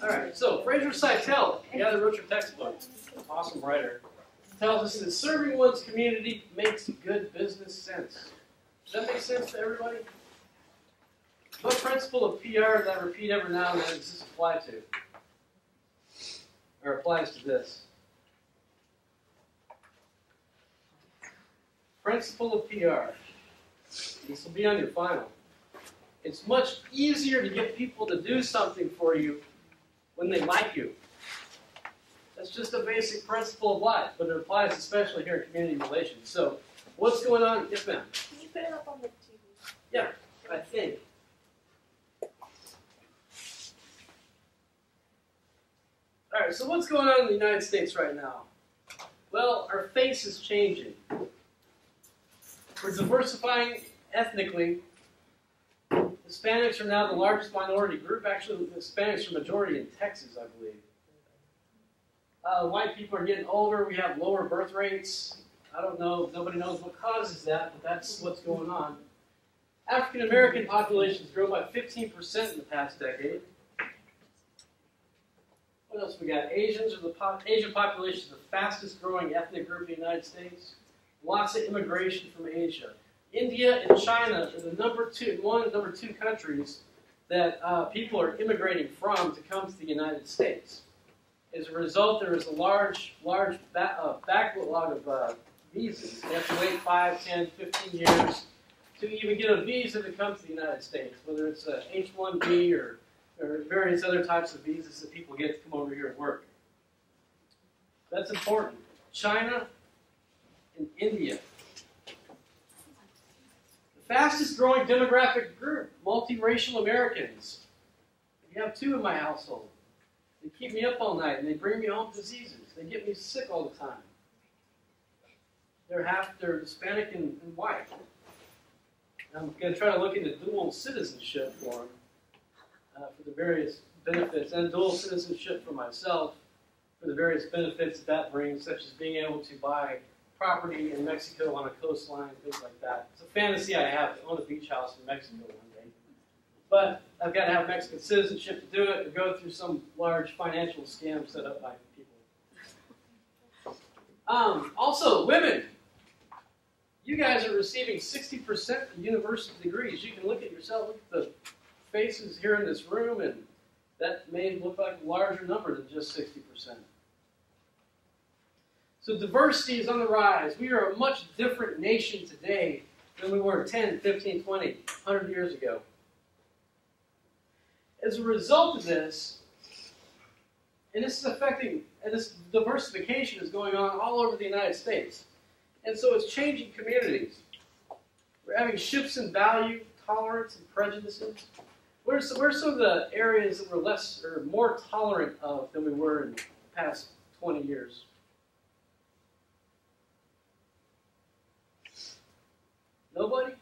All right, so Fraser Seitel, the guy that wrote your textbook, awesome writer, tells us that serving one's community makes good business sense. Does that make sense to everybody? What principle of PR that I repeat every now and then does this apply to? Or applies to this? Principle of PR. This will be on your final. It's much easier to get people to do something for you when they like you. That's just a basic principle of life, but it applies especially here in community relations. So, what's going on? Yes, ma'am? Can you put it up on the TV? Yeah, I think. All right, so what's going on in the United States right now? Well, our face is changing. We're diversifying ethnically. Hispanics are now the largest minority group. Actually, the Hispanics are majority in Texas, I believe. White people are getting older. We have lower birth rates. I don't know. Nobody knows what causes that, but that's what's going on. African American population has grown by 15% in the past decade. What else we got? Asian population is the fastest growing ethnic group in the United States. Lots of immigration from Asia. India and China are the number two countries that people are immigrating from to come to the United States. As a result, there is a large backlog of visas. They have to wait 5, 10, 15 years to even get a visa to come to the United States, whether it's a H-1B or various other types of visas that people get to come over here and work. That's important. China and India. The fastest growing demographic group, multiracial Americans. You have 2 in my household. They keep me up all night and they bring me home diseases. They get me sick all the time. They're Hispanic and white. I'm going to try to look into dual citizenship for them, for the various benefits, and dual citizenship for myself for the various benefits that brings, such as being able to buy property in Mexico on a coastline, things like that. It's a fantasy I have to own a beach house in Mexico one day. But I've got to have Mexican citizenship to do it, or go through some large financial scam set up by people. Also, women. You guys are receiving 60% of university degrees. You can look at yourself, look at the faces here in this room, and that may look like a larger number than just 60%. So diversity is on the rise. We are a much different nation today than we were 10, 15, 20, 100 years ago. As a result of this, and this diversification is going on all over the United States. And so it's changing communities. We're having shifts in value, tolerance, and prejudices. Where are some of the areas that we're less or more tolerant of than we were in the past 20 years? Nobody?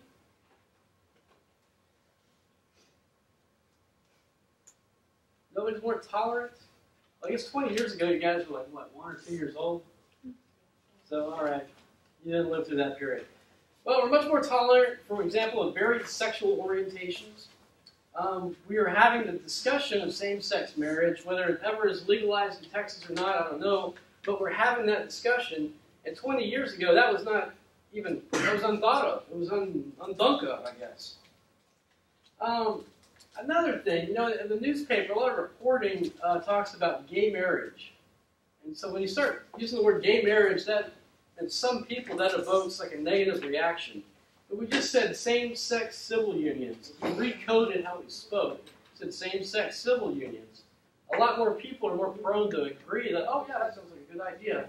Nobody's more tolerant? Well, I guess 20 years ago you guys were like, what, 1 or 2 years old? So, all right. You didn't live through that period. Well, we're much more tolerant, for example, of varied sexual orientations. We are having the discussion of same-sex marriage, whether it ever is legalized in Texas or not, I don't know, but we're having that discussion. And 20 years ago, that was not even, that was unthought of. It was undunk of, I guess. Another thing, you know, in the newspaper, a lot of reporting talks about gay marriage. And so when you start using the word gay marriage, and some people that evokes like a negative reaction. But we just said same-sex civil unions. If we recoded how we spoke, said same-sex civil unions. A lot more people are more prone to agree that, oh yeah, that sounds like a good idea,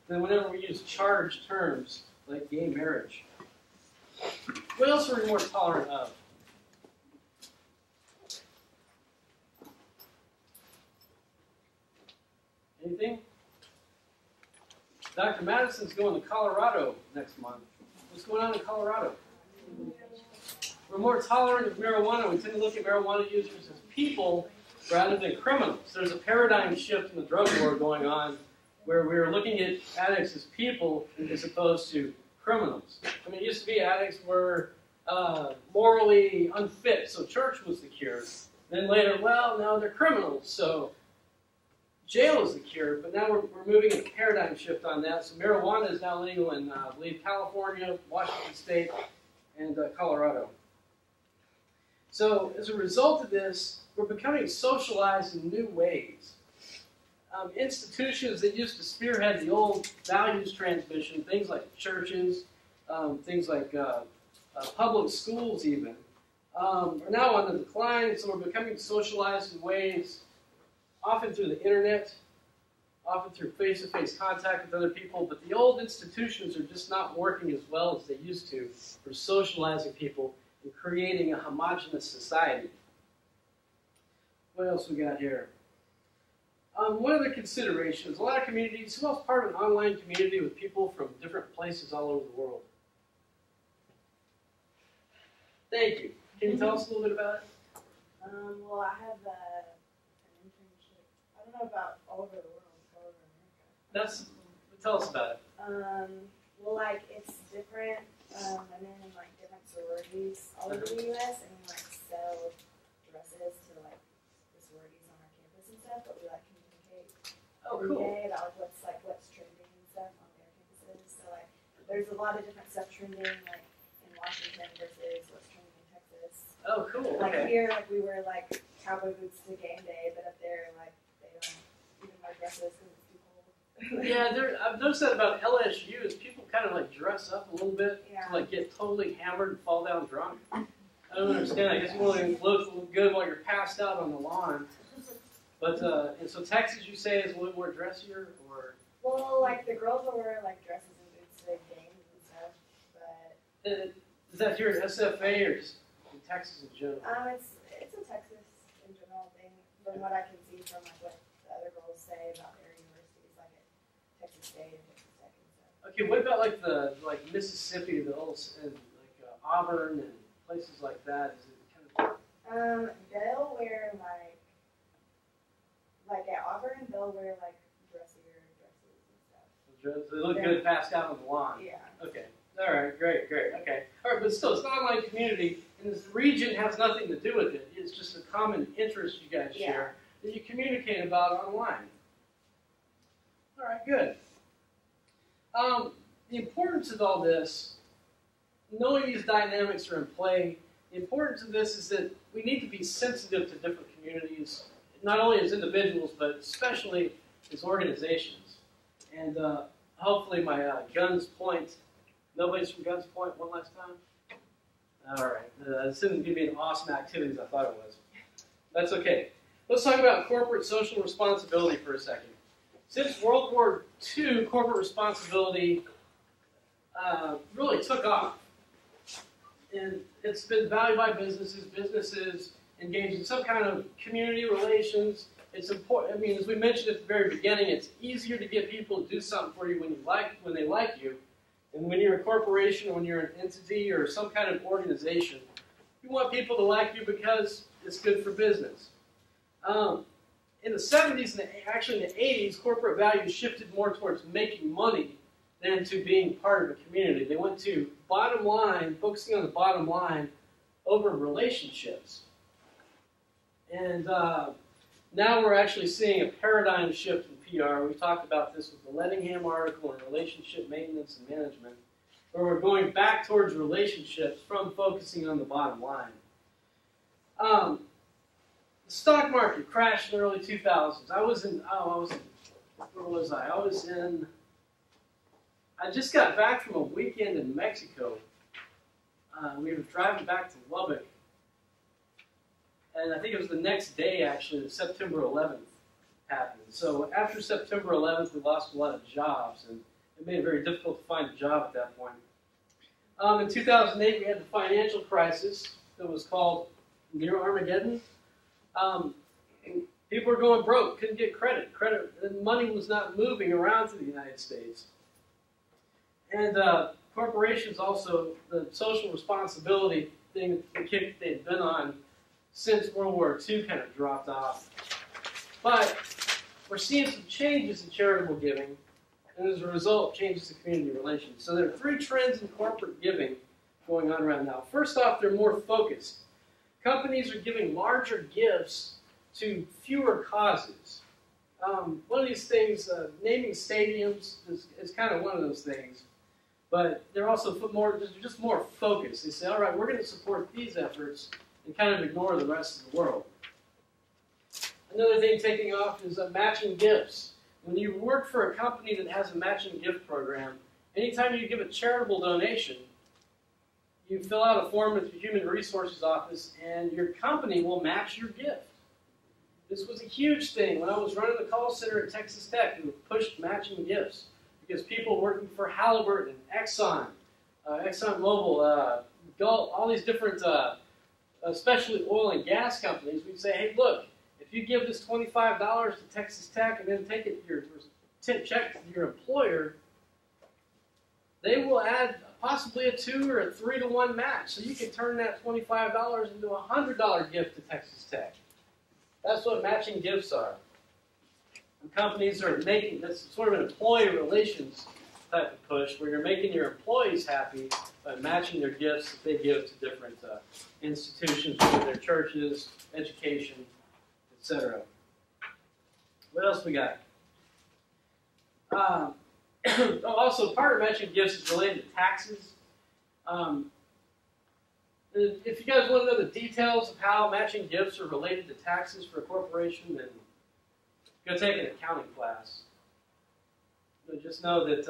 than whenever we use charged terms like gay marriage. What else are we more tolerant of? Anything? Dr. Madison's going to Colorado next month. What's going on in Colorado? We're more tolerant of marijuana. We tend to look at marijuana users as people rather than criminals. There's a paradigm shift in the drug war going on where we're looking at addicts as people as opposed to criminals. I mean, it used to be addicts were morally unfit, so church was the cure. Then later, well, no, they're criminals, so jail is the cure, but now we're moving a paradigm shift on that. So marijuana is now legal in, I believe, California, Washington State, and Colorado. So as a result of this, we're becoming socialized in new ways. Institutions that used to spearhead the old values transmission, things like churches, things like public schools even, are now on the decline, so we're becoming socialized in ways, often through the internet, often through face-to-face contact with other people, but the old institutions are just not working as well as they used to for socializing people and creating a homogenous society. What else we got here? One other consideration is a lot of communities, who else part of an online community with people from different places all over the world? Thank you. Can you tell us a little bit about it? Well, I have an internship. I don't know about all over the world, all over America. Tell us about it. Well, like, it's different women in, like, different sororities all over the U.S., and we, like, sell dresses to, like, the sororities on our campus and stuff, but we, like, communicate every day about, like, what's trending and stuff on their campuses. So, like, there's a lot of different stuff trending, like, in Washington versus what's trending in Texas. Oh, cool. Like, okay. here, like, we wear, like, cowboy boots to game day, but up there, like, they don't even wear dresses because it's too cold. Yeah, I've noticed that about LSU is people kind of like dress up a little bit to like get totally hammered and fall down drunk. I don't understand. I guess you want to look good while you're passed out on the lawn. But and so Texas, you say, is a little more dressier, or? Well, like the girls will wear like dresses and boots to games and stuff, but. Is that here at SFA or just in Texas in general? It's a Texas in general thing. From what I can see from like what the other girls say about their universities, like at Texas State and Texas Tech and stuff. Okay, what about like Mississippi, and Auburn and places like that? Is it kind of? They'll wear like at Auburn, they'll wear like dressier dresses and stuff. They look good passed out on the lawn. Yeah. Okay. All right. Great. Okay. All right, but still, it's an online community, and this region has nothing to do with it. It's just a common interest you guys share that you communicate about online. All right. Good. The importance of all this, knowing these dynamics are in play, the importance of this is that we need to be sensitive to different communities, not only as individuals, but especially as organizations. And hopefully my Guns Point, nobody's from Guns Point one last time? All right. This isn't going to be an awesome activity as I thought it was. That's okay. Let's talk about corporate social responsibility for a second. Since World War II, corporate responsibility really took off. And it's been valued by businesses. Businesses engage in some kind of community relations. It's important. I mean, as we mentioned at the very beginning, it's easier to get people to do something for you when they like you. And when you're a corporation or when you're an entity or some kind of organization, you want people to like you because it's good for business. In the 70s and actually in the 80s, corporate values shifted more towards making money than to being part of a community. They went to bottom line, focusing on the bottom line over relationships. And now we're actually seeing a paradigm shift in PR. We talked about this with the Lettingham article on relationship maintenance and management, where we're going back towards relationships from focusing on the bottom line. The stock market crashed in the early 2000s. Where was I? I just got back from a weekend in Mexico. We were driving back to Lubbock. And I think it was the next day, actually, that September 11th happened. So after September 11th, we lost a lot of jobs, and it made it very difficult to find a job at that point. In 2008, we had the financial crisis that was called Near Armageddon. People were going broke, couldn't get credit. And money was not moving around to the United States. And corporations also, the social responsibility thing, the kick they'd been on since World War II kind of dropped off. But we're seeing some changes in charitable giving, and as a result, changes in community relations. So there are three trends in corporate giving going on right now. First off, they're more focused. Companies are giving larger gifts to fewer causes. One of these things, naming stadiums is kind of one of those things. But they're also just more focused. They say, all right, we're going to support these efforts and kind of ignore the rest of the world. Another thing taking off is matching gifts. When you work for a company that has a matching gift program, anytime you give a charitable donation, you fill out a form with the Human Resources Office, and your company will match your gift. This was a huge thing. When I was running the call center at Texas Tech, we pushed matching gifts because people working for Halliburton, Exxon, ExxonMobil, Gulf, all these different, especially oil and gas companies, we'd say, hey, look, if you give this $25 to Texas Tech and then take it your check to your employer, they will add possibly a 2 or a 3-to-1 match. So you can turn that $25 into a $100 gift to Texas Tech. That's what matching gifts are. And companies are making this sort of an employee relations type of push where you're making your employees happy by matching their gifts that they give to different institutions, whether they're churches, education, etc. What else we got? Also, part of matching gifts is related to taxes. If you guys want to know the details of how matching gifts are related to taxes for a corporation, then go take an accounting class. But just know that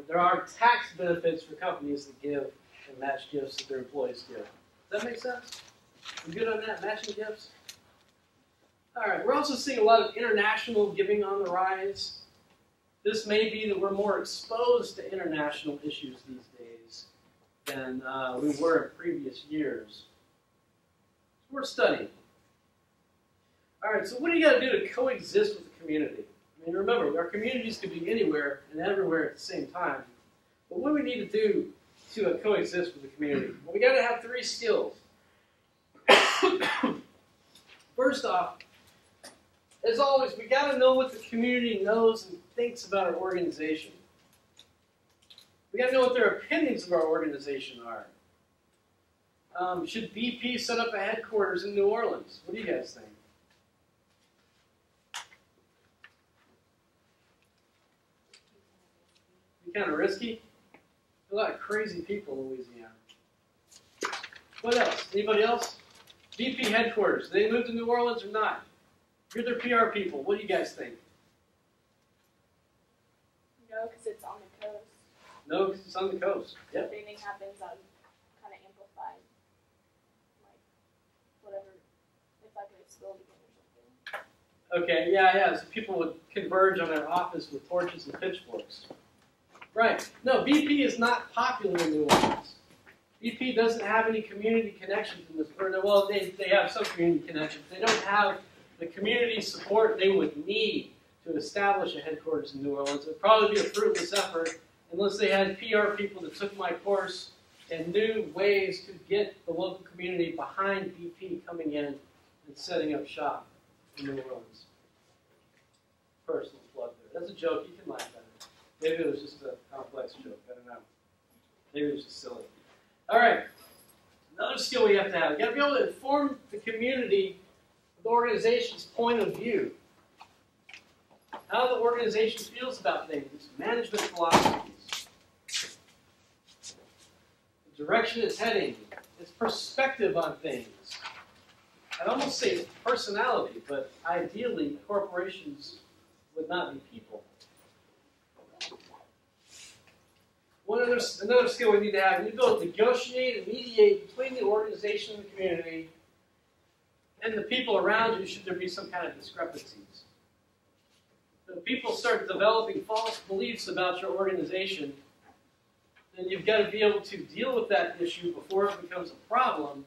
there are tax benefits for companies that give and match gifts that their employees give. Does that make sense? You good on that? Matching gifts? All right. We're also seeing a lot of international giving on the rise. This may be that we're more exposed to international issues these days than we were in previous years. So we're studying. All right, so what do you got to do to coexist with the community? I mean, remember, our communities could be anywhere and everywhere at the same time. But what do we need to do to coexist with the community? Well, we got to have 3 skills. First off, as always, we got to know what the community knows and thinks about our organization. We got to know what their opinions of our organization are. Should BP set up a headquarters in New Orleans? What do you guys think? Be kind of risky. A lot of crazy people in Louisiana. What else? Anybody else? BP headquarters. Did they move to New Orleans or not? You're their PR people. What do you guys think? No, because it's on the coast. No, because it's on the coast. Yep. If anything happens, kind of amplified. Like, whatever. If I could explode again or something. Okay, yeah. So people would converge on their office with torches and pitchforks. Right. No, BP is not popular in New Orleans. BP doesn't have any community connections in this. Well, they have some community connections. They don't have the community support they would need to establish a headquarters in New Orleans. It would probably be a fruitless effort unless they had PR people that took my course and knew ways to get the local community behind BP coming in and setting up shop in New Orleans. Personal plug there. That's a joke. You can laugh at it. Maybe it was just a complex joke. I don't know. Maybe it was just silly. All right. Another skill we have to have. You've got to be able to inform the community of the organization's point of view. How the organization feels about things, its management philosophies, the direction it's heading, its perspective on things. I'd almost say personality, but ideally corporations would not be people. Another skill we need to have, we need to be able to negotiate and mediate between the organization and the community and the people around you should there be some kind of discrepancies. If people start developing false beliefs about your organization, then you've got to be able to deal with that issue before it becomes a problem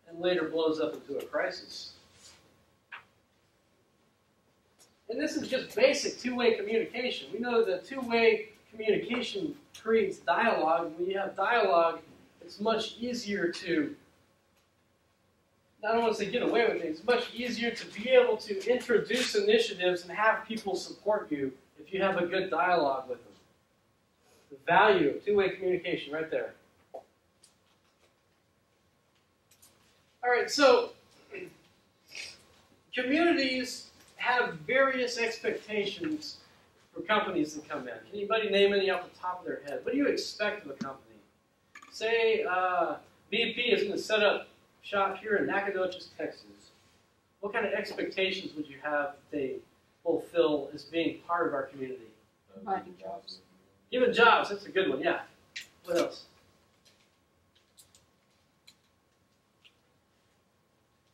and later blows up into a crisis. And this is just basic two-way communication. We know that two-way communication creates dialogue. When you have dialogue, it's much easier to, I don't want to say get away with things, it's much easier to be able to introduce initiatives and have people support you if you have a good dialogue with them. The value of two-way communication right there. All right, so communities have various expectations for companies that come in. Can anybody name any off the top of their head? What do you expect of a company? Say BP is going to set up shop here in Nacogdoches, Texas. What kind of expectations would you have that they fulfill as being part of our community? Finding jobs. Given jobs, that's a good one, yeah. What else?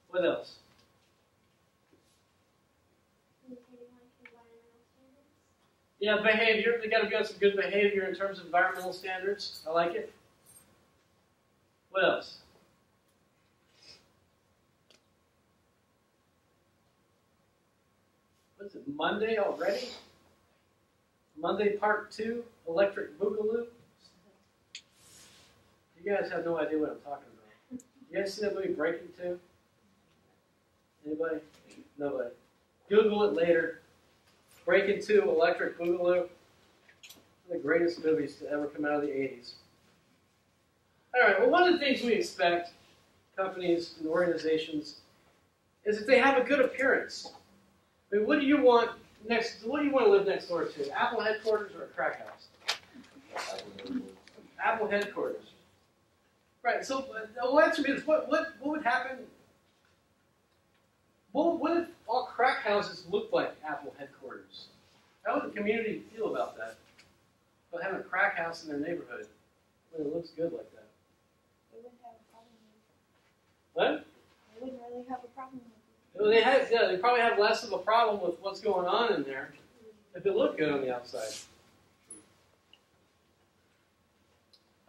What else? Yeah, behavior. They got to be on some good behavior in terms of environmental standards. I like it. What else? What is it, Monday already? Monday Part 2, Electric Boogaloo? You guys have no idea what I'm talking about. You guys see that movie Breaking 2? Anybody? Nobody. Google it later. Breaking 2, Electric Boogaloo. One of the greatest movies to ever come out of the 80s. All right, well, one of the things we expect companies and organizations is that they have a good appearance. I mean, what do you want to live next door to? Apple headquarters or a crack house? Apple headquarters. Right, so well, answer me this. What would happen? What if all crack houses looked like Apple headquarters? How would the community feel about that? About having a crack house in their neighborhood when it looks good like that? They wouldn't have a problem with it. What? They wouldn't really have a problem with it. Well, they probably have less of a problem with what's going on in there if it looked good on the outside.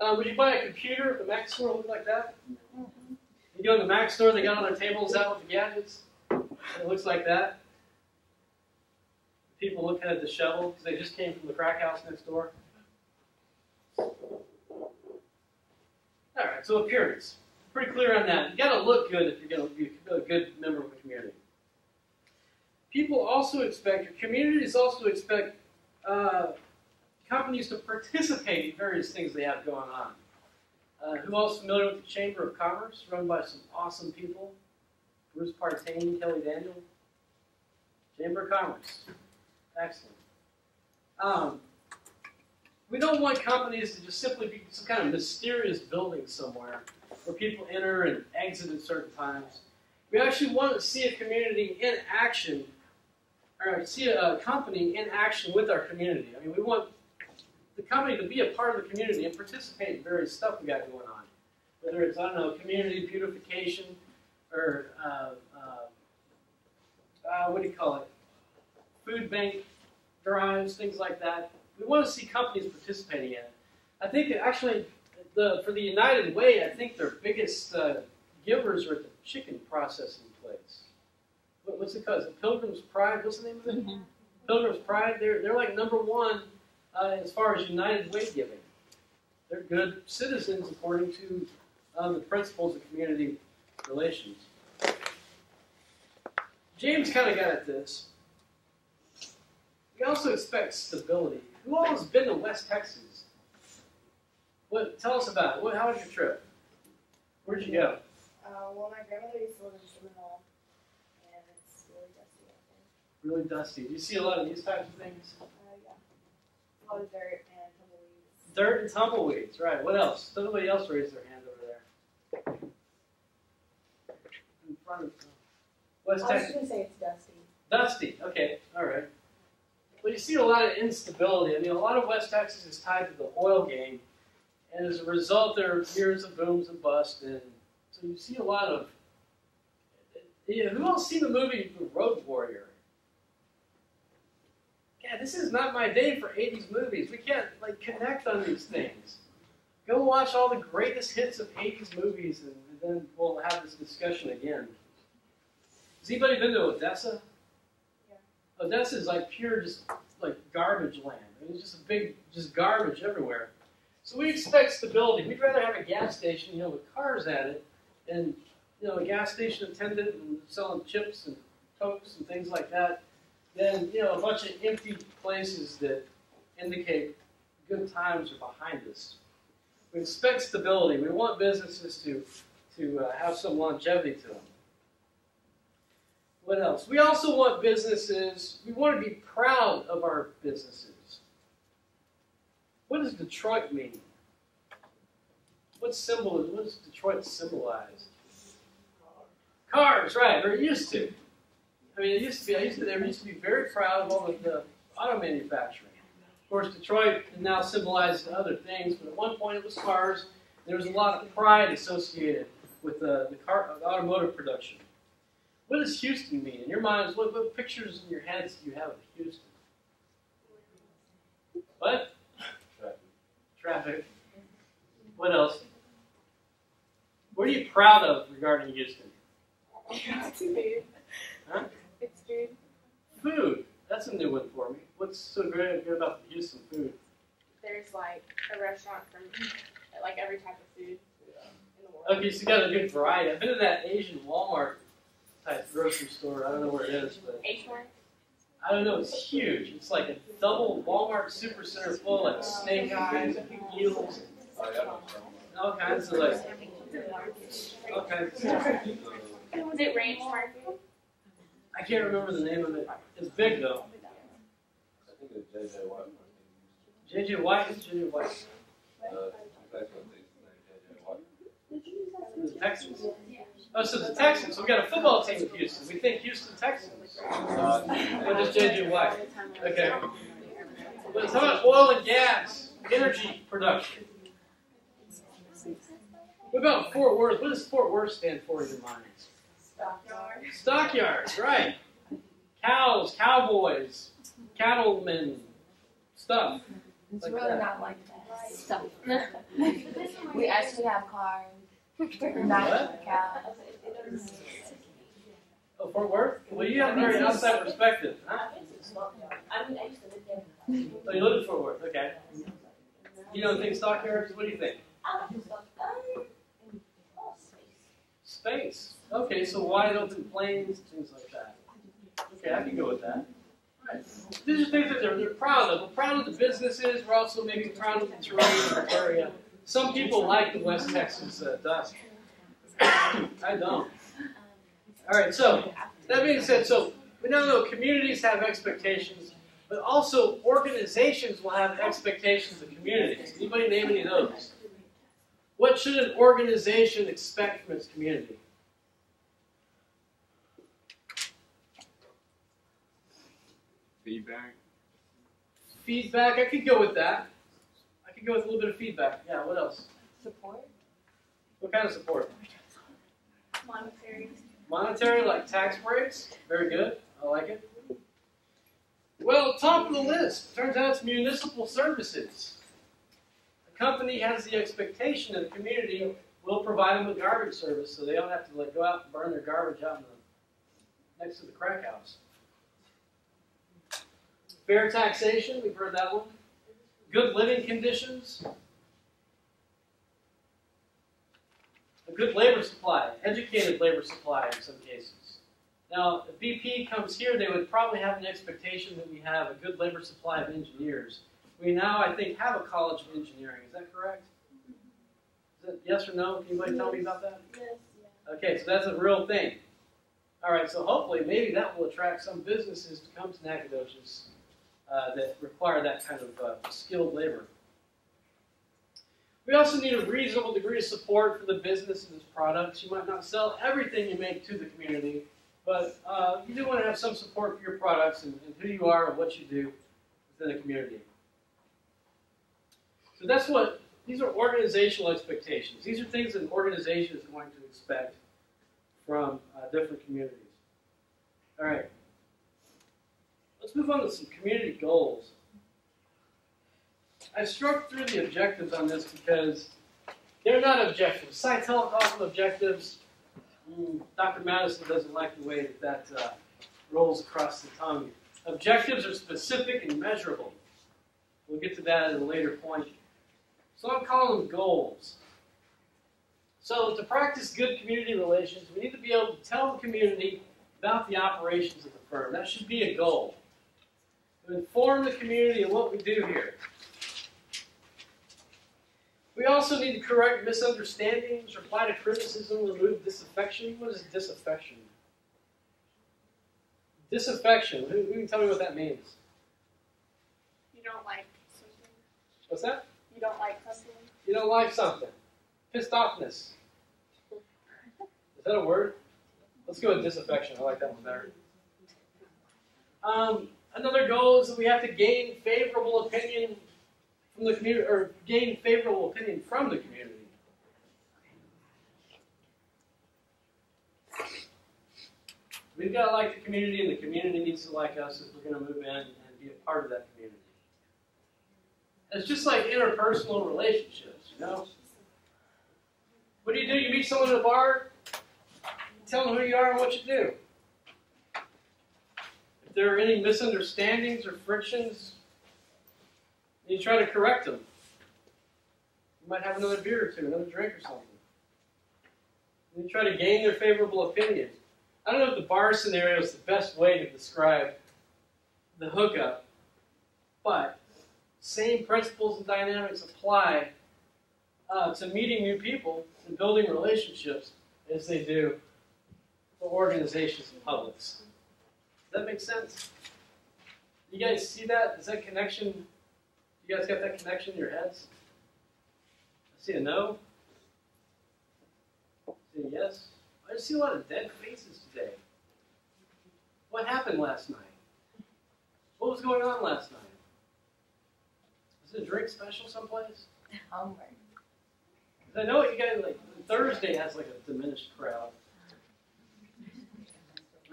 Would you buy a computer at the Mac store look like that? Mm-hmm. You go to the Mac store, they got all their tables out with the gadgets. It looks like that. People looking at the shovel because they just came from the crack house next door. All right, so appearance. Pretty clear on that. You got to look good if you're going to be a good member of the community. People also expect, your communities also expect companies to participate in various things they have going on. Who else is familiar with the Chamber of Commerce, run by some awesome people? Bruce Partain, Kelly Daniel. Chamber of Commerce. Excellent. We don't want companies to just simply be some kind of mysterious building somewhere where people enter and exit at certain times. We actually want to see a community in action, or see a company in action with our community. I mean, we want the company to be a part of the community and participate in various stuff we got going on. Whether it's, I don't know, community beautification, or what do you call it? Food bank drives, things like that. We want to see companies participating in it. I think actually, for the United Way, I think their biggest givers are at the chicken processing place. What's it called? Is it Pilgrim's Pride? What's the name of it? Mm-hmm. Pilgrim's Pride. They're like #1 as far as United Way giving. They're good citizens according to the principles of community relations. James kind of got at this. We also expect stability. Who all has been to West Texas? Tell us about it. How was your trip? Where'd you go? Well, my grandmother used to live in Seminole, and it's really dusty out there. Really dusty. Do you see a lot of these types of things? Yeah. A lot of dirt and tumbleweeds. Dirt and tumbleweeds, right. What else? Somebody else raised their hand over there. In front of West I was Texas. going to say it's dusty. Dusty, okay, all right. Well, you see a lot of instability. I mean, a lot of West Texas is tied to the oil game, and as a result, there are years of booms and busts, and so you see a lot of. Who else seen the movie The Road Warrior? Yeah, this is not my day for 80s movies. We can't connect on these things. Go watch all the greatest hits of 80s movies, and then we'll have this discussion again. Has anybody been to Odessa? Yeah. Odessa is pure, just garbage land. I mean, it's just just garbage everywhere. So we expect stability. We'd rather have a gas station, with cars at it, and a gas station attendant and selling chips and Cokes and things like that, than a bunch of empty places that indicate good times are behind us. We expect stability. We want businesses to have some longevity to them. What else? We also want businesses, we want to be proud of our businesses. What does Detroit mean? What does Detroit symbolize? Cars, right, or it used to. I mean, they used to be very proud of all of the auto manufacturing. Of course, Detroit now symbolizes other things, but at one point it was cars. There was a lot of pride associated with the automotive production. What does Houston mean? In your minds, what pictures in your heads do you have of Houston? What? Traffic. What else? What are you proud of regarding Houston? It's food. Huh? It's food. Food. That's a new one for me. What's so great about the Houston food? There's like a restaurant from like every type of food in the world. Okay, so you got a good variety. I've been to that Asian Walmart type grocery store. I don't know where it is, but H-Mart. I don't know. It's huge. It's like a double Walmart supercenter full of like snake eyes and eels, and all kinds of like all kinds of stuff. Was it Ranch Market? I can't remember the name of it. It's big though. I think it's JJ White. JJ White is JJ White. The Texans. Oh, so the Texans. So we got a football team in Houston. We think Houston Texans. What is JJ White? Okay. Let's talk about oil and gas, energy production. What about Fort Worth? What does Fort Worth stand for in your minds? Stockyards, right. Cows, cowboys, cattlemen, stuff. It's Like really that. not like that stuff. We actually have cars. Not What? cows. Oh, Fort Worth? Well, you have a very outside perspective, huh? Oh, you live in Fort Worth, okay. You don't think stockyards? What do you think? Space. Okay, so wide open plains, things like that. Okay, I can go with that. Right. These are things that they're proud of. We're proud of the businesses. We're also maybe proud of the terrain in our area. Some people like the West Texas dust. I don't. All right, so that being said, so we now know communities have expectations, but also organizations will have expectations of communities. Anybody name any of those? What should an organization expect from its community? Feedback. Feedback, I could go with that. I could go with a little bit of feedback. Yeah, what else? Support. What kind of support? Monetary. Monetary, like tax breaks? Very good. I like it. Well, top of the list. Turns out it's municipal services. A company has the expectation that the community will provide them with garbage service so they don't have to like go out and burn their garbage out next to the crack house. Fair taxation, we've heard that one. Good living conditions. A good labor supply, educated labor supply in some cases. Now, if BP comes here, they would probably have an expectation that we have a good labor supply of engineers. We now, I think, have a college of engineering. Is that correct? Is that yes or no? Can anybody tell me about that? Yes. Okay, so that's a real thing. All right, so hopefully maybe that will attract some businesses to come to Nacogdoches that require that kind of skilled labor. We also need a reasonable degree of support for the business and its products. You might not sell everything you make to the community, but you do want to have some support for your products and who you are and what you do within the community. So that's what, these are organizational expectations. These are things that an organization is going to expect from different communities. All right. Let's move on to some community goals. I struck through the objectives on this because they're not objectives. Sitel calls them objectives. Dr. Madison doesn't like the way that rolls across the tongue. Objectives are specific and measurable. We'll get to that at a later point. So I'm calling them goals. So to practice good community relations, we need to be able to tell the community about the operations of the firm. That should be a goal. To inform the community of what we do here. We also need to correct misunderstandings, reply to criticism, remove disaffection. What is disaffection? Disaffection. Who can tell me what that means? You don't like something. What's that? You don't like something. You don't like something. Pissed offness. Is that a word? Let's go with disaffection. I like that one better. Another goal is that we have to gain favorable opinion from the community, or gain favorable opinion from the community. We've got to like the community, and the community needs to like us if we're going to move in and be a part of that community. It's just like interpersonal relationships, you know? What do? You meet someone at a bar, you tell them who you are and what you do. If there are any misunderstandings or frictions, you try to correct them. You might have another beer or two, another drink or something. And you try to gain their favorable opinion. I don't know if the bar scenario is the best way to describe the hookup, but same principles and dynamics apply to meeting new people and building relationships as they do for organizations and publics. Does that make sense? You guys see that? Is that connection? You guys got that connection in your heads? I see a no. I see a yes. I just see a lot of dead faces today. What happened last night? What was going on last night? Was it a drink special someplace? Homework. 'Cause I know you guys, like, Thursday has like a diminished crowd.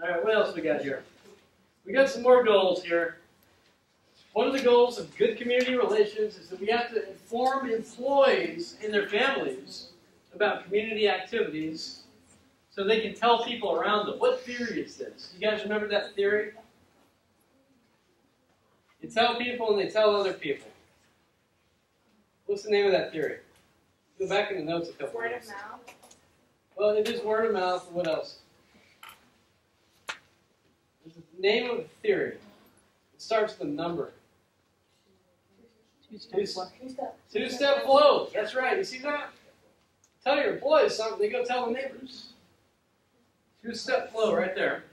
All right, what else we got here? We got some more goals here. One of the goals of good community relations is that we have to inform employees and their families about community activities so they can tell people around them. What theory is this? You guys remember that theory? You tell people and they tell other people. What's the name of that theory? Go back in the notes a couple Word minutes. of mouth. Well, it is word of mouth. What else? There's the name of the theory. It starts with a number. Two-step flow. That's right. You see that? Tell your employees something, they go tell the neighbors. Two-step flow right there.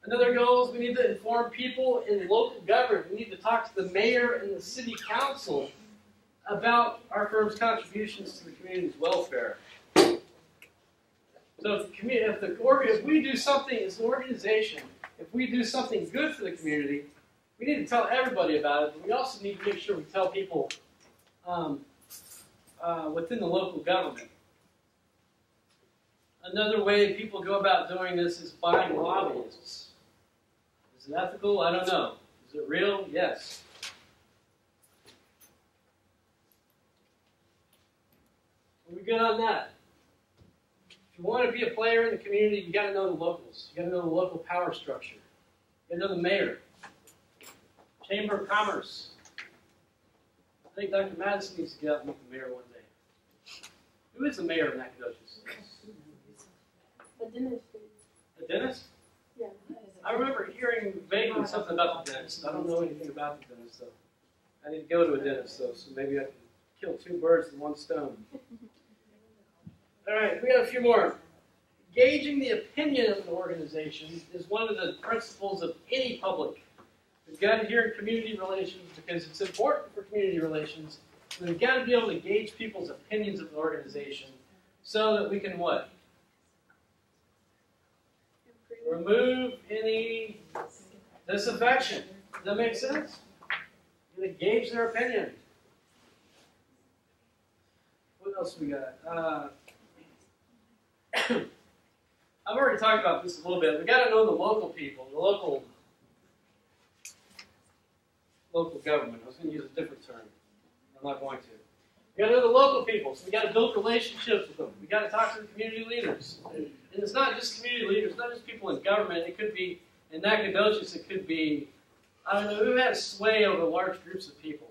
Another goal is we need to inform people in local government. We need to talk to the mayor and the city council about our firm's contributions to the community's welfare. So if we do something as an organization, if we do something good for the community, we need to tell everybody about it, but we also need to make sure we tell people within the local government. Another way people go about doing this is buying lobbyists. Is it ethical? I don't know. Is it real? Yes. Are we good on that? If you want to be a player in the community, you got to know the locals. You got to know the local power structure. You got to know the mayor. Chamber of Commerce. I think Dr. Madison needs to get out and meet the mayor one day. Who is the mayor of Nacogdoches? A dentist. A dentist? Yeah. I remember hearing vaguely something about the dentist. I don't know anything about the dentist, though. I need to go to a dentist, though, so maybe I can kill two birds with one stone. All right, we got a few more. Gauging the opinion of an organization is one of the principles of any public. We've got to hear in community relations because it's important for community relations. And we've got to be able to gauge people's opinions of an organization so that we can what? Remove any disaffection. Does that make sense? You're going to gauge their opinion. What else we got? I've already talked about this a little bit. We've got to know the local people, the local government. I was going to use a different term. I'm not going to. We've got to know the local people, so we've got to build relationships with them. We've got to talk to the community leaders. And it's not just community leaders, it's not just people in government. It could be, in Nacogdoches, it could be, I don't know, who has sway over large groups of people?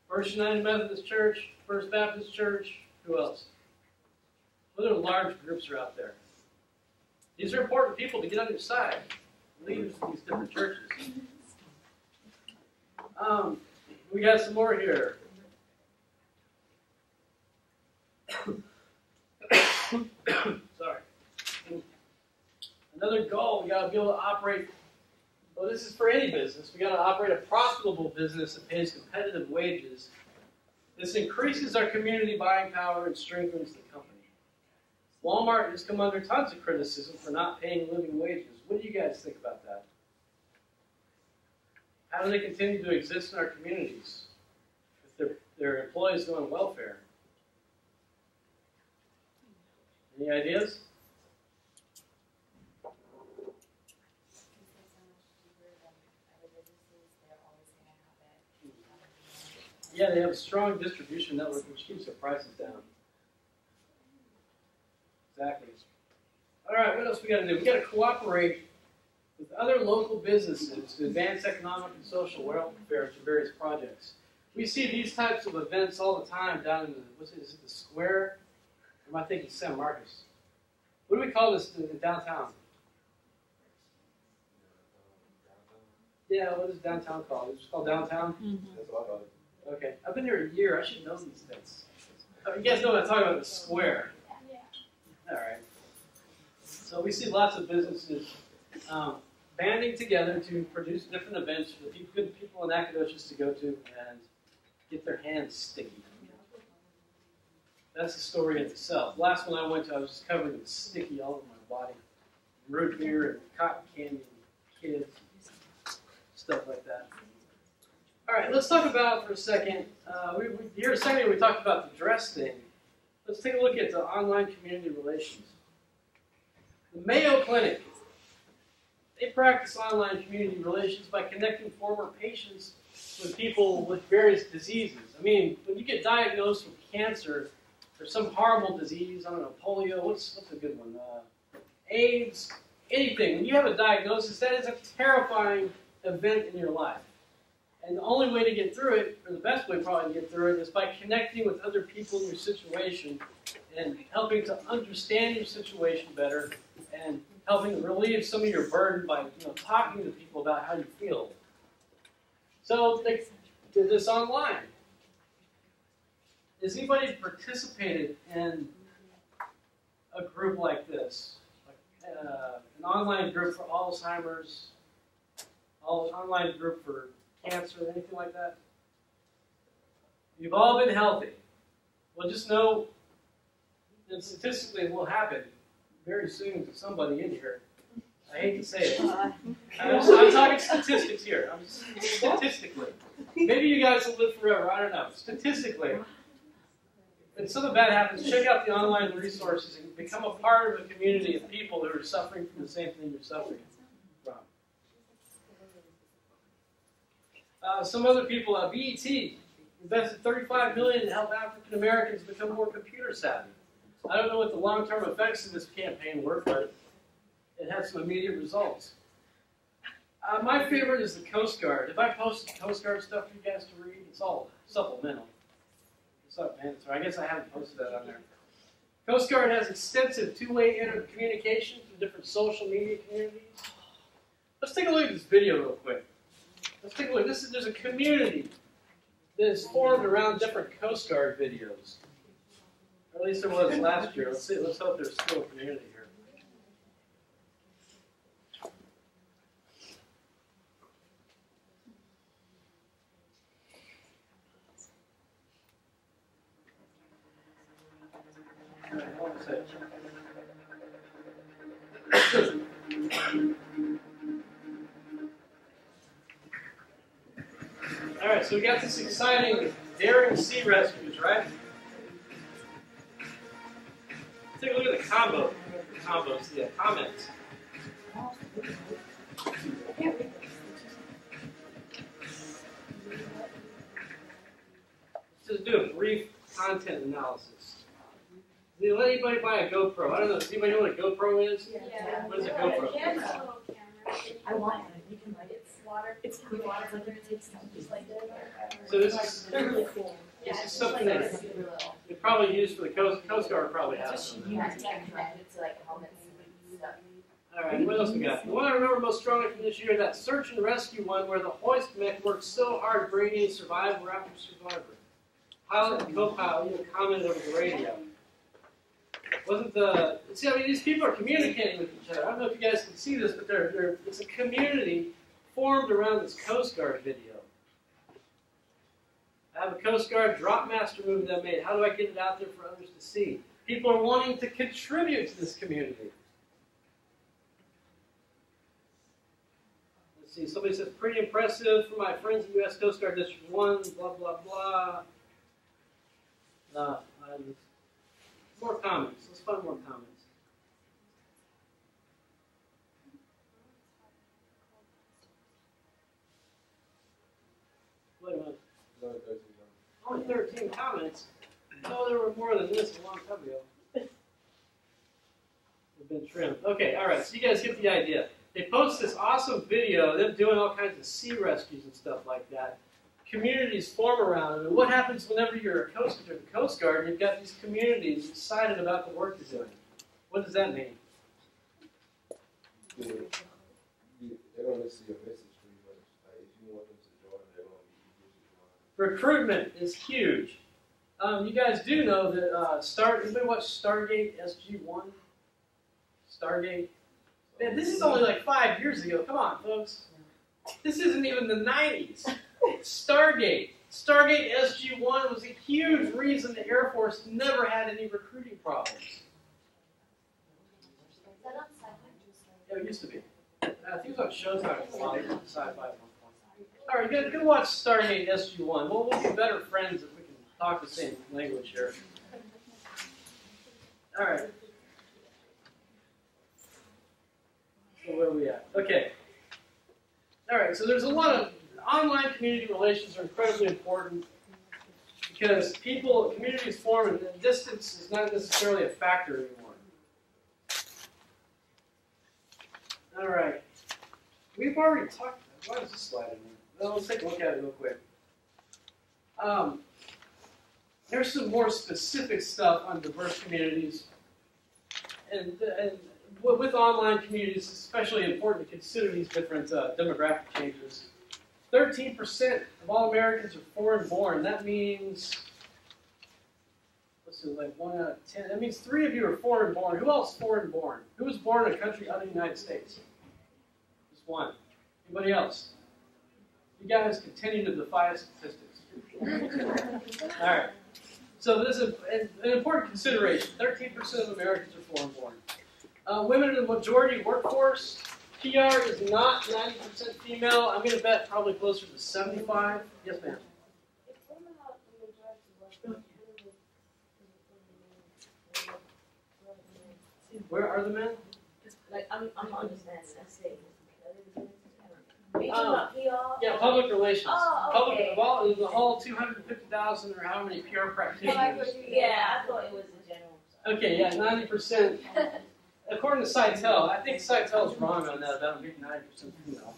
First United Methodist Church, First Baptist Church, who else? What other large groups are out there? These are important people to get on your side, leaders of these different churches. We got some more here. Sorry. Another goal, we got to be able to operate, well, this is for any business, we got to operate a profitable business that pays competitive wages. This increases our community buying power and strengthens the company. Walmart has come under tons of criticism for not paying living wages. What do you guys think about that? How do they continue to exist in our communities if their employees go on welfare? Any ideas? Yeah, they have a strong distribution network which keeps their prices down. Exactly. All right, what else we got to do? We got to cooperate with other local businesses to advance economic and social welfare through various projects. We see these types of events all the time down in the, is it the square? Or am I thinking San Marcos? What do we call this in downtown? Yeah, what is downtown called? Is it called downtown? That's what I thought. Okay, I've been here a year. I should know these things. You guys know what I'm talking about, the square. Yeah. All right. So we see lots of businesses banding together to produce different events for the good people in Nacogdoches to go to and get their hands sticky. That's the story in itself. Last one I went to, I was just covered in sticky all over my body. Root beer and cotton candy and kids, stuff like that. All right, let's talk about for a second. Here a second ago we talked about the dress thing. Let's take a look at the online community relations. The Mayo Clinic, they practice online community relations by connecting former patients with people with various diseases. I mean, when you get diagnosed with cancer or some horrible disease, I don't know, polio, what's a good one? AIDS, anything. When you have a diagnosis, that is a terrifying event in your life. And the only way to get through it, or the best way probably to get through it, is by connecting with other people in your situation and helping to understand your situation better and helping to relieve some of your burden by talking to people about how you feel. So they did this online. Has anybody participated in a group like this? Like, an online group for Alzheimer's, online group for cancer, anything like that? You've all been healthy. Well, just know that statistically it will happen very soon to somebody in here. I hate to say it. I'm talking statistics here. Statistically. Maybe you guys will live forever. I don't know. Statistically. When something bad happens, check out the online resources and become a part of a community of people who are suffering from the same thing you're suffering from. Some other people, BET invested $35 million to help African Americans become more computer savvy. I don't know what the long-term effects of this campaign were, but it had some immediate results. My favorite is the Coast Guard. If I post Coast Guard stuff for you guys to read, it's all supplemental. It's not mandatory. I guess I haven't posted that on there. Coast Guard has extensive two-way communication through different social media communities. Let's take a look at this video real quick. Let's take a look. There's a community that is formed around different Coast Guard videos. Or at least there was last year. Let's see. Let's hope there's still a community here. All right, hold on a second. All right, so we got this exciting daring sea rescues, right? Take a look at the comments. Just do a brief content analysis. Did they let anybody buy a GoPro? I don't know. Does anybody know what a GoPro is? Yeah. What is a GoPro? It has a little camera. I want it. You can like It's water. it's cool. It's like it takes time. Just like So this is they're really cool. this is something that they probably use for the Coast Guard. Probably has some. You have to get connected to like helmets and stuff. All right, what else we got? The one I remember most strongly from this year, that search and rescue one, where the hoist mech worked so hard to bring in survivor after survivor. Pilot and co-pilot even commented over the radio. Wasn't the see? I mean, these people are communicating with each other. I don't know if you guys can see this, but it's a community formed around this Coast Guard video. I have a Coast Guard Drop Master movie that I made. How do I get it out there for others to see? People are wanting to contribute to this community. Let's see. Somebody says, pretty impressive for my friends in U.S. Coast Guard District 1, blah, blah, blah. More comments. Let's find more comments. Wait a minute. Only 13 comments? No, there were more than this a long time ago. They've been trimmed. Okay, all right, so you guys get the idea. They post this awesome video of them doing all kinds of sea rescues and stuff like that. Communities form around it. And what happens whenever you're a Coast Guard and you've got these communities excited about the work you're doing? What does that mean? They're going to see a message for you, but if you want them to join, they're going to be eager to join. Recruitment is huge. You guys do know that anybody watch Stargate SG-1? Stargate? Man, this is only like 5 years ago. Come on, folks. This isn't even the 90s. Stargate. Stargate SG-1 was a huge reason the Air Force never had any recruiting problems. Yeah, it used to be. I think it was on Showtime for a while. It was on Sci-Fi at one point. All right, go watch Stargate SG-1. We'll be better friends if we can talk the same language here. All right. So where are we at? Okay. All right, so there's a lot of online community relations are incredibly important because communities form and distance is not necessarily a factor anymore. All right. We've already talked. Why is this slide in here? Well, let's take a look at it real quick. There's some more specific stuff on diverse communities. And with online communities, it's especially important to consider these different demographic changes. 13% of all Americans are foreign-born. That means, let's see, like 1 out of 10. That means 3 of you are foreign-born. Who else is foreign-born? Who was born in a country other than the United States? Just 1. Anybody else? You guys continue to defy statistics. All right. So this is an important consideration. 13% of Americans are foreign-born. Women in the majority workforce. PR is not 90% female. I'm going to bet probably closer to 75. Yes, ma'am. Where are the men? Like, I'm understanding. Yeah, public relations. Oh, okay. The whole 250,000 or how many PR practitioners. Yeah, I thought it was the general. Okay, yeah, 90%. According to Cytel, I think Cytel is wrong on that about being 90% female.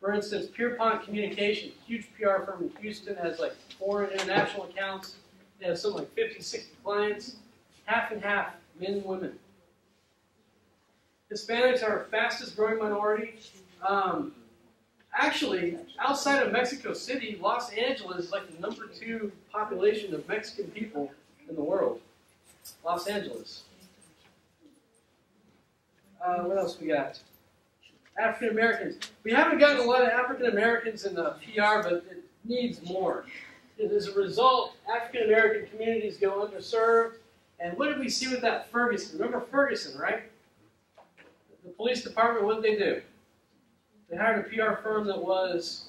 For instance, Pierpont Communication, huge PR firm in Houston, has like 4 international accounts. They have something like 50, 60 clients. Half and half, men and women. Hispanics are our fastest growing minority. Actually, outside of Mexico City, Los Angeles is like the number 2 population of Mexican people in the world. Los Angeles. What else we got? African Americans. We haven't gotten a lot of African Americans in the PR, but it needs more. And as a result, African American communities go underserved. And what did we see with that Ferguson? Remember Ferguson, right? The police department, what did they do? They hired a PR firm that was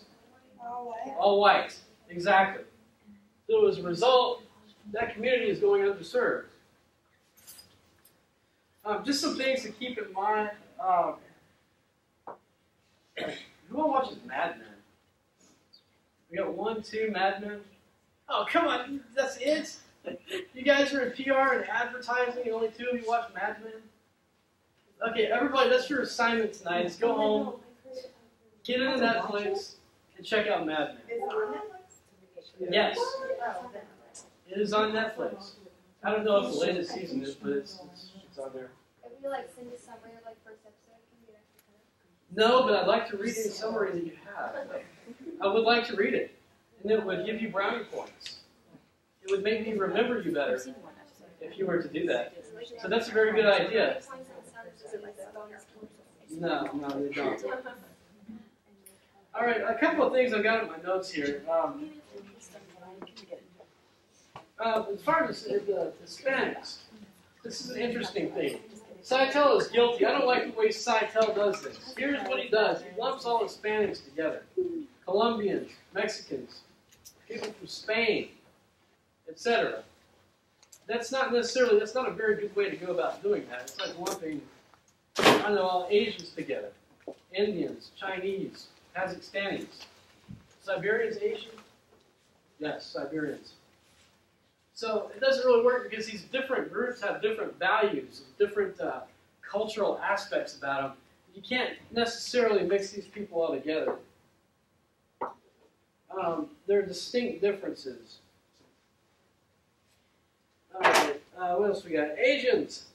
all white. Exactly. So as a result, that community is going underserved. Just some things to keep in mind. Who watches Mad Men? We got 1, 2 Mad Men. Oh, come on, that's it? You guys are in PR and advertising, and only 2 of you watch Mad Men? Okay, everybody, that's your assignment tonight, is go home, get into Netflix, and check out Mad Men. Is it on Netflix? Yes. It is on Netflix. I don't know if the latest season is, but it's on there. If we like send a summary of like first episode, can we actually No, but I'd like to read any summary that you have. I would like to read it. And it would give you brownie points. It would make me remember you better. if you were to do that. So that's a very good idea. No, they don't. All right, a couple of things I've got in my notes here. As far as the Hispanics, this is an interesting thing. Seitel is guilty. I don't like the way Seitel does this. Here's what he does. He lumps all Hispanics together. Colombians, Mexicans, people from Spain, etc. That's not a very good way to go about doing that. It's like lumping, all Asians together. Indians, Chinese, Kazakhstanis. Siberians Asian? Yes, Siberians. So it doesn't really work because these different groups have different values, different cultural aspects about them. You can't necessarily mix these people all together. There are distinct differences. All right, what else we got? Asians.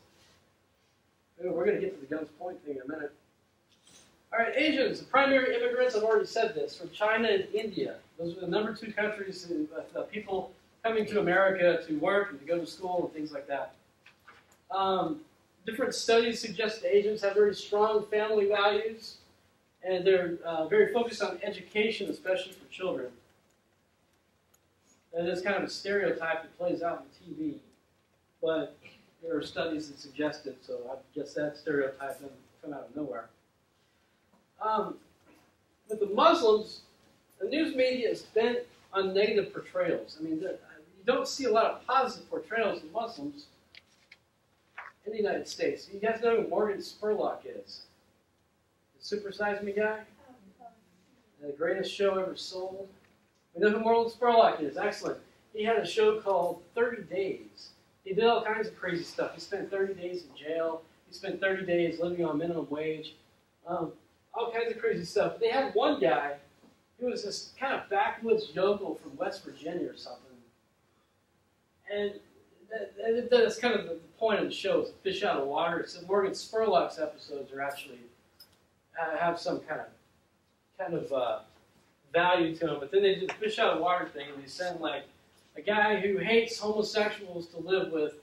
Ooh, we're going to get to the guns point thing in a minute. All right, Asians, the primary immigrants, I've already said this, from China and India. Those are the number 2 countries, people coming to America to work and to go to school and things like that. Different studies suggest that Asians have very strong family values, and they're very focused on education, especially for children. That is kind of a stereotype that plays out on TV, but there are studies that suggest it, so I guess that stereotype doesn't come out of nowhere. With the Muslims, the news media is bent on negative portrayals. I mean, you don't see a lot of positive portrayals of Muslims in the United States. You guys know who Morgan Spurlock is? The Super Size Me guy? The greatest show ever sold. We know who Morgan Spurlock is. Excellent. He had a show called 30 Days. He did all kinds of crazy stuff. He spent 30 days in jail. He spent 30 days living on minimum wage. All kinds of crazy stuff. They had one guy who was this kind of backwoods yokel from West Virginia or something. And that's kind of the point of the show, is fish out of water. So Morgan Spurlock's episodes are actually have some kind of value to them. But then they do the fish out of water thing, and they send like a guy who hates homosexuals to live with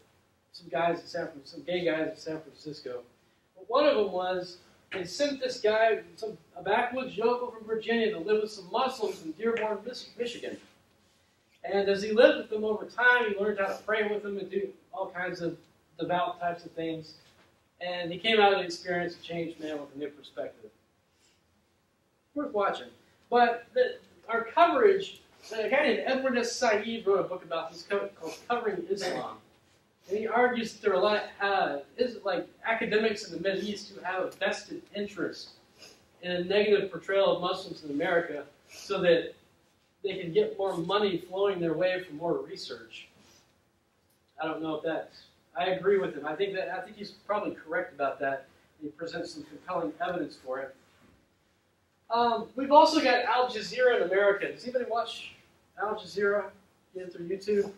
some gay guys in San Francisco. But one of them was, they sent this guy, a backwoods yokel from Virginia, to live with some Muslims in Dearborn, Michigan. And as he lived with them over time, he learned how to pray with them and do all kinds of devout types of things. And he came out of the experience a changed man with a new perspective. Worth watching. But our coverage, a guy named Edward S. Said wrote a book about this called Covering Islam. And he argues that there are a lot of academics in the Middle East who have a vested interest in a negative portrayal of Muslims in America so that they can get more money flowing their way for more research. I don't know if I agree with him. I think he's probably correct about that. He presents some compelling evidence for it. We've also got Al Jazeera in America. Does anybody watch Al Jazeera? Get it through YouTube?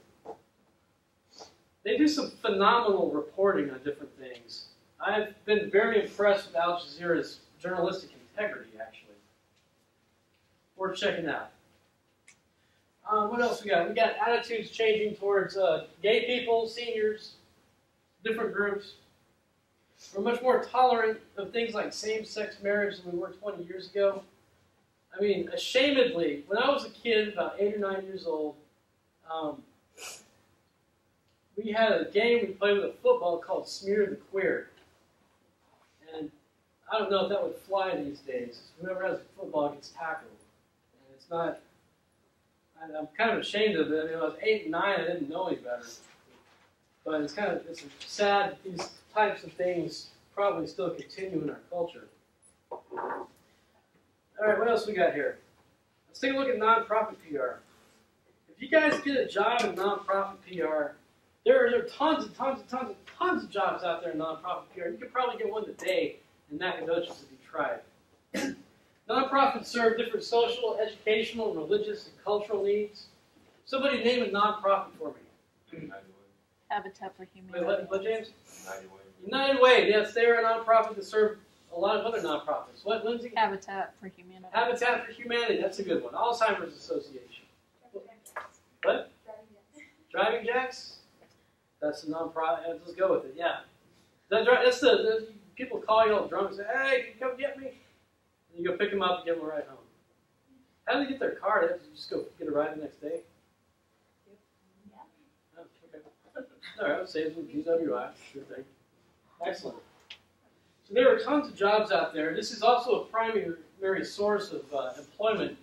They do some phenomenal reporting on different things. I've been very impressed with Al Jazeera's journalistic integrity, actually. Worth checking out. What else we got? We got attitudes changing towards gay people, seniors, different groups. We're much more tolerant of things like same-sex marriage than we were 20 years ago. I mean, ashamedly, when I was a kid, about 8 or 9 years old, we had a game we played with a football called Smear the Queer. And I don't know if that would fly these days. Whoever has a football gets tackled. And it's not... I'm kind of ashamed of it. I mean, when I was 8 and 9, I didn't know any better. But it's sad that these types of things probably still continue in our culture. All right, what else we got here? Let's take a look at nonprofit PR. If you guys get a job in nonprofit PR, there are tons of jobs out there in nonprofit PR. You could probably get one today in Nacogdoches if you tried. Nonprofits serve different social, educational, religious, and cultural needs. Somebody name a nonprofit for me. Habitat for Humanity. Wait, what, James? United Way. Yes, they're a nonprofit that serve a lot of other nonprofits. What, Lindsay? Habitat for Humanity. Habitat for Humanity. That's a good one. Alzheimer's Association. What? Driving Jacks? That's the nonprofit. Let's go with it. Yeah. That's the people call you all drunk and say, "Hey, can you come get me?" And you go pick them up and give them a ride home. How do they get their car? They have to just go get a ride the next day. Oh, okay. All right, saves them DWI. Sure thing. Excellent. So there are tons of jobs out there. This is also a primary source of employment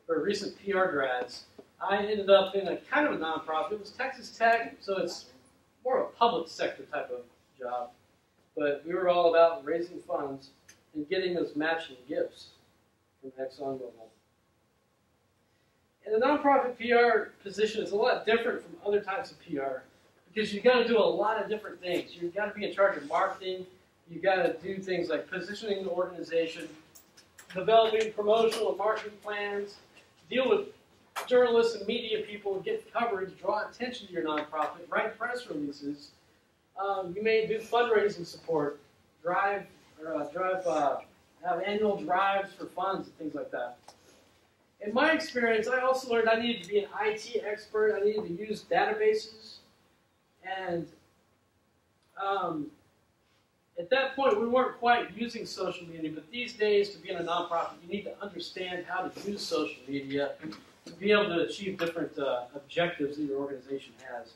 for recent PR grads. I ended up in a kind of a nonprofit. It was Texas Tech, so it's more of a public sector type of job. But we were all about raising funds and getting those matching gifts from ExxonMobil. And the nonprofit PR position is a lot different from other types of PR because you've got to do a lot of different things. You've got to be in charge of marketing. You've got to do things like positioning the organization, developing promotional and marketing plans, deal with journalists and media people, get coverage, draw attention to your nonprofit, write press releases. You may do fundraising support, have annual drives for funds and things like that. In my experience, I also learned I needed to be an IT expert. I needed to use databases. And at that point, we weren't quite using social media. But these days, to be in a nonprofit, you need to understand how to use social media to be able to achieve different objectives that your organization has.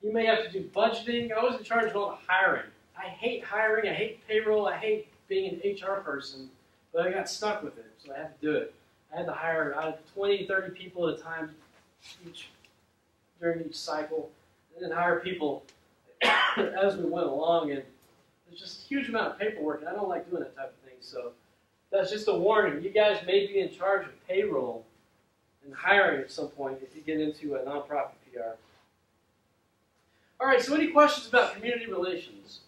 You may have to do budgeting. I was in charge of all the hiring. I hate hiring. I hate payroll. I hate being an HR person. But I got stuck with it, so I had to do it. I had to hire 20, 30 people at a time during each cycle, and then hire people as we went along. And there's just a huge amount of paperwork, and I don't like doing that type of thing. So that's just a warning. You guys may be in charge of payroll and hiring at some point if you get into a nonprofit PR. All right, so any questions about community relations?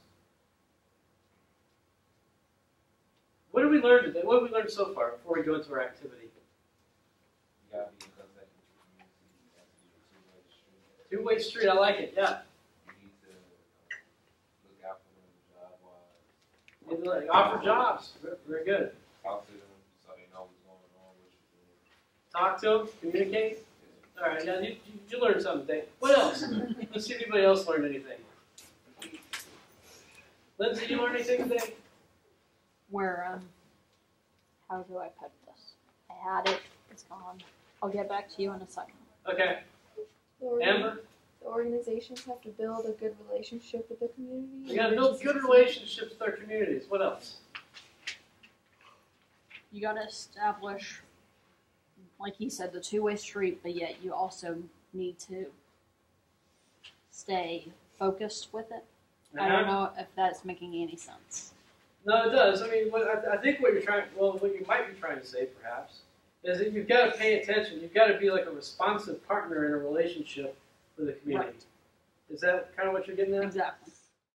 What did we learn today? What have we learned so far before we go into our activity? You gotta be in contact with your community. You have to be a two-way street. Two-way street, I like it, yeah. You need to look out for them job-wise. You need to offer jobs. Very good. Talk to them so they know what's going on, what you're doing. Talk to them, communicate. All right, yeah, you learned something today. What else? Let's see if anybody else learned anything. Lindsay, you learn anything today? Where, how do I put this? I had it, it's gone. I'll get back to you in a second. Okay. Amber? The organizations have to build a good relationship with the community. We got to build good relationships with our communities. What else? You gotta establish, like he said, the two-way street, but yet you also need to stay focused with it. I don't know if that's making any sense. No, it does. I mean, I think what you might be trying to say, perhaps, is that you've got to pay attention. You've got to be like a responsive partner in a relationship with the community. Right. Is that kind of what you're getting at? Exactly.